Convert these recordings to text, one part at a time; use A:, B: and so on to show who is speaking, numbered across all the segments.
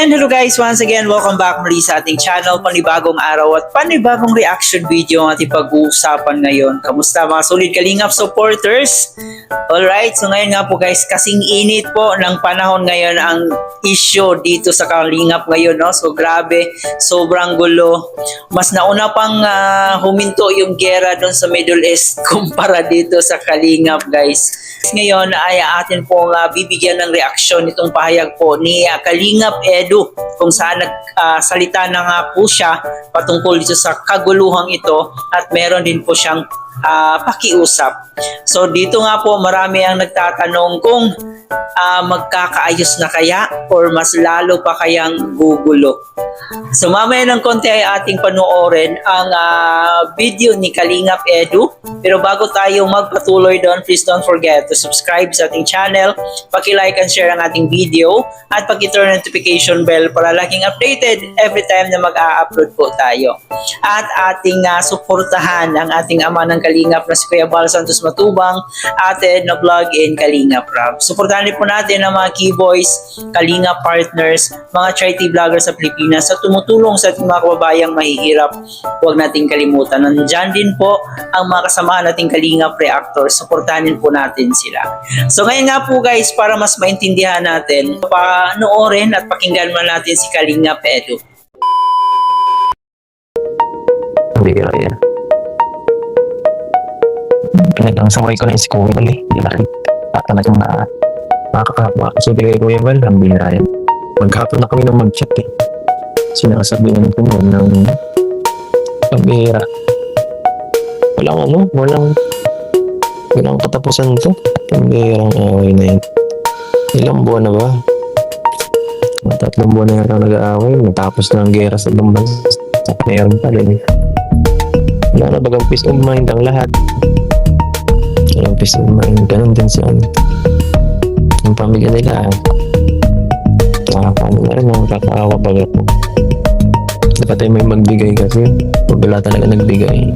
A: And hello guys, once again, welcome back muli sa ating channel, panibagong araw at panibagong reaction video ang ating pag-uusapan ngayon. Kamusta mga solid Kalingap supporters? Alright, so ngayon nga po guys, kasing init po ng panahon ngayon ang issue dito sa Kalingap ngayon, no? So grabe, sobrang gulo. Mas nauna pang huminto yung gera doon sa Middle East kumpara dito sa Kalingap guys. Ngayon ay atin pong bibigyan ng reaksyon itong pahayag po ni Kalingap Edu, kung saan nagsalita na nga po siya patungkol dito sa kaguluhang ito at meron din po siyang pakiusap. So dito nga po marami ang nagtatanong kung magkakaayos na kaya or mas lalo pa kayang gugulo. So mamaya ng konti ay ating panoorin ang video ni Kalingap Edu. Pero bago tayo magpatuloy doon, please don't forget to subscribe sa ating channel, paki-like and share ang ating video, at paki-turn notification bell para laging updated every time na mag-a-upload po tayo. At ating suportahan ang ating ama ng Kalingap na si Kuya Bal Santos Matubang, atin na vlog in Kalingap Rap. Suportahan din po natin ang mga keyboys, Kalingap partners, mga charity vloggers sa Pilipinas sa tumutulong sa ating mga kababayang mahihirap. Huwag nating kalimutan. Nandyan din po ang mga kasama nating Kalingap reactors. Suportahan din po natin sila. So ngayon nga po guys, para mas maintindihan natin, panoorin at pakinggan mo natin si Kalingap Edu.
B: Bira yan. Pinag-ang saway ko na si Kuya Bal eh. Hindi nakita talagang nakakakapa. So kay Kuya Bal, ang bira yan. Maghapon na kami nang mag-chat eh. Sinasabihan ko mo ng pambira. Walang katapusan to. Pambirang away na yun. Ilang buwan na ba? 3 buwan na yata nag-aaway. Matapos na ang gera sa ibang bansa. Meron pa rin. Wala na bagang peace of mind ang lahat. Walang peace of mind. Ganun din siya. Ang pamilya nila. Nakakaano na rin. Nakakaawa baga po. Dapat tayo may magbigay kasi. Pag wala talaga nagbigay.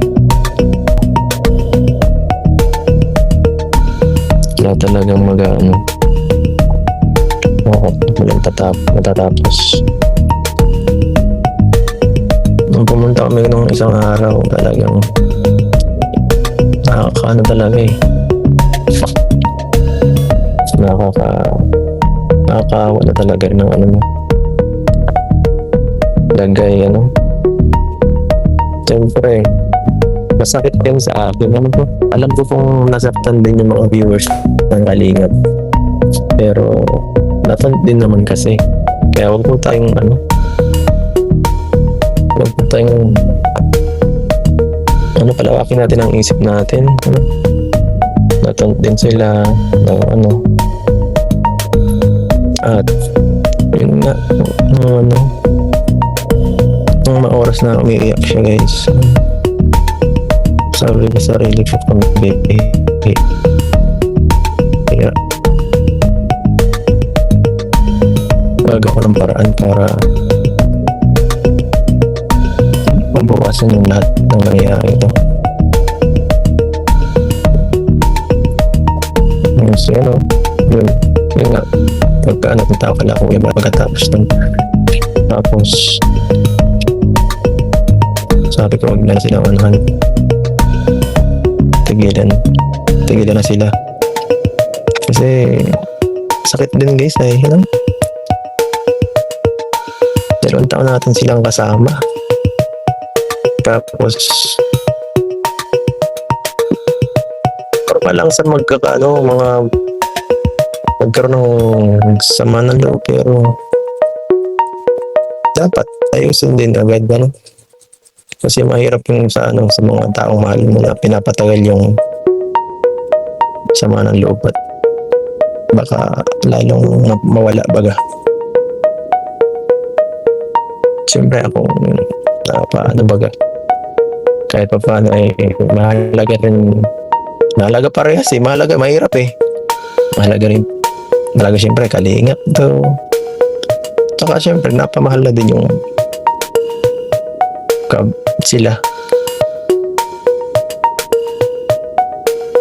B: Wala talagang mag-ano. Walang matatapos. Nung pumunta kami nung isang araw, talagang nakakaano talaga eh. Nakakawa na talaga ng ano mo. Lagay ano. Siyempre, masakit din sa akin. Alam ko kung nasaktan din yung mga viewers ng Kalingap. Pero, dapat din naman kasi. Kaya wag po tayong wag po tayong palawakin natin ang isip natin. Natant din sila ng at yun nga ng mga oras na umiiyak siya guys. Sabi ko sarili ko pang baby. Kaya gagawa ko ng paraan para mabawasan yung lahat ng nangyayari ito. So yun nga pagkaano tao ka na ako yung pagkatapos ng tapos sabi ko wag na silang anuhan, tigilan na sila kasi sakit din guys eh, dalawang taon natin silang kasama tapos lang sa magkaroon ng sama ng loob pero dapat ayusin din agad kasi mahirap yung sa mga taong mahal mo na pinapatagal yung sama ng loob at baka lalong mawala baga. Siyempre ako paano baga kahit pa paano ay mahalaga rin. Mahalaga parehas eh. Mahirap eh. Mahalaga siyempre Kalingap to. Saka siyempre napamahal na din yung sila.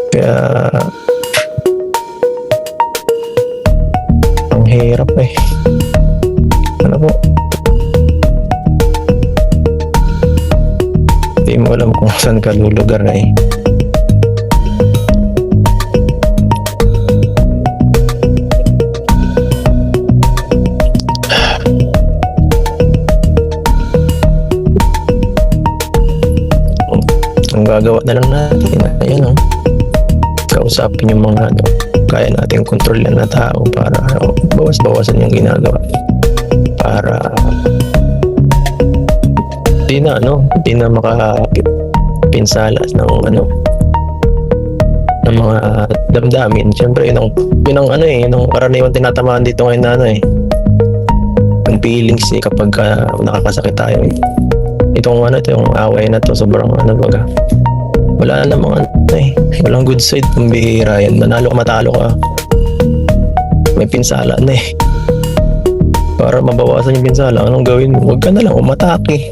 B: Kaya ang hirap eh. Ano po, mo. Hindi mo alam kung saan ka lulugar na eh. Ang gagawa na lang natin, ayan o. Kausapin yung mga kaya natin kontrolin na tao para bawas-bawasan yung ginagawa. Para di na makapinsala ng ng mga damdamin. Siyempre yun ang karaniwan tinatamaan dito ngayon na yung feelings kapag nakakasakit tayo itong away na to sobrang baga wala namang walang good side, pambihira yan. Manalo ka, matalo ka, may pinsala na para mabawasan yung pinsala, anong gawin mo? Huwag ka na lang umatake,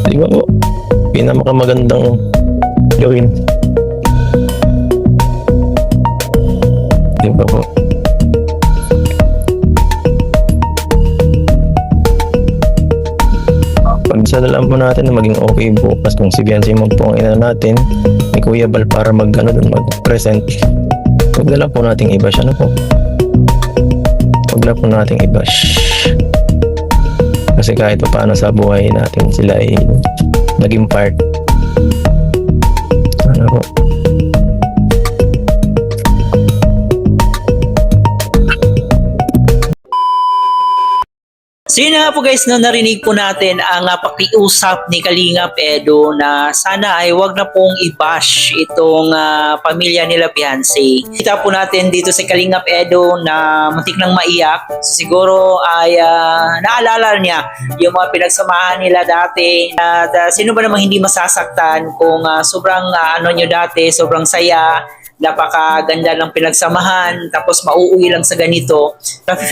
B: di ba po? Pinakamagandang gawin, di ba po? Pagsa na lang po natin na maging okay bukas kung si Biancy magpungin na natin ni Kuya Bal para mag-present. Huwag na lang po nating i-bash. Huwag na po nating i-bash. Kasi kahit pa paano sa buhay natin sila ay naging part. Po?
A: So yun na nga po guys, narinig po natin ang pakiusap ni Kalingap Edo na sana ay wag na pong i-bash itong pamilya nila Beyonce. Kita po natin dito si Kalingap Edo na muntik nang maiyak. Siguro ay naalala niya yung mga pinagsamahan nila dati. At sino ba namang hindi masasaktan kung sobrang nyo dati, sobrang saya, napakaganda ng pinagsamahan, tapos mauuwi lang sa ganito.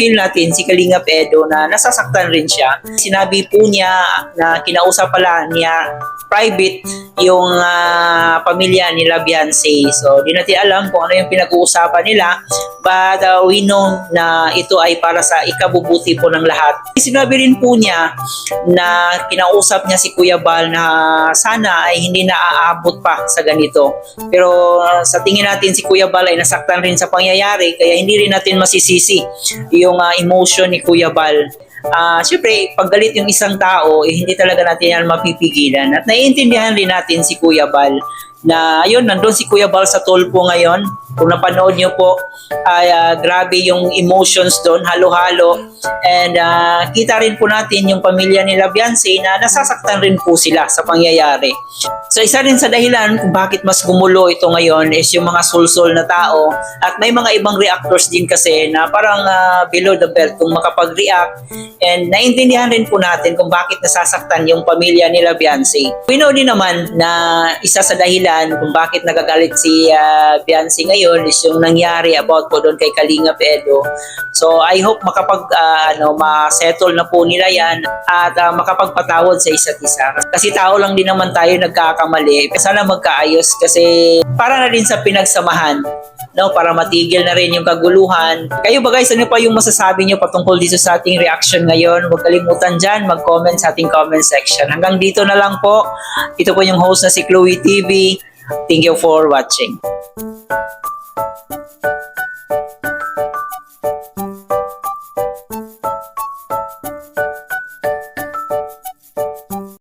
A: Feel natin si Kalingap Edo na nasasaktan rin siya. Sinabi po niya na kinausap pala niya private yung pamilya nila Beyonce. So, di natin alam kung ano yung pinag-uusapan nila, but we know na ito ay para sa ikabubuti po ng lahat. Sinabi rin po niya na kinausap niya si Kuya Bal na sana ay hindi na aabot pa sa ganito. Pero sa tingin natin si Kuya Bal ay nasaktan rin sa pangyayari, kaya hindi rin natin masisisi yung emotion ni Kuya Bal. Siyempre, pag galit yung isang tao, hindi talaga natin yan mapipigilan. At naiintindihan rin natin si Kuya Bal na ayun, nandun si Kuya Bal sa Tulpo ngayon. Kung napanood nyo po, ay grabe yung emotions doon, halo-halo. And kita rin po natin yung pamilya nila Beyonce na nasasaktan rin po sila sa pangyayari. So isa rin sa dahilan kung bakit mas gumulo ito ngayon is yung mga sulsol na tao at may mga ibang reactors din kasi na parang below the belt kung makapag-react, and naiintindihan rin po natin kung bakit nasasaktan yung pamilya nila Beyonce. We know din naman na isa sa dahilan kung bakit nagagalit si Beyonce ngayon is yung nangyari about po doon kay Kalingap Edo. So I hope ma-settle na po nila yan at makapagpatawad sa isa't isa. Kasi tao lang din naman tayo nagkakamali. Sana magkaayos kasi para na rin sa pinagsamahan, para matigil na rin yung kaguluhan. Kayo ba guys, ano pa yung masasabi nyo patungkol dito sa ating reaction ngayon? Huwag kalimutan dyan, mag-comment sa ating comment section. Hanggang dito na lang po. Ito po yung host na si Chloe TV. Thank you for watching.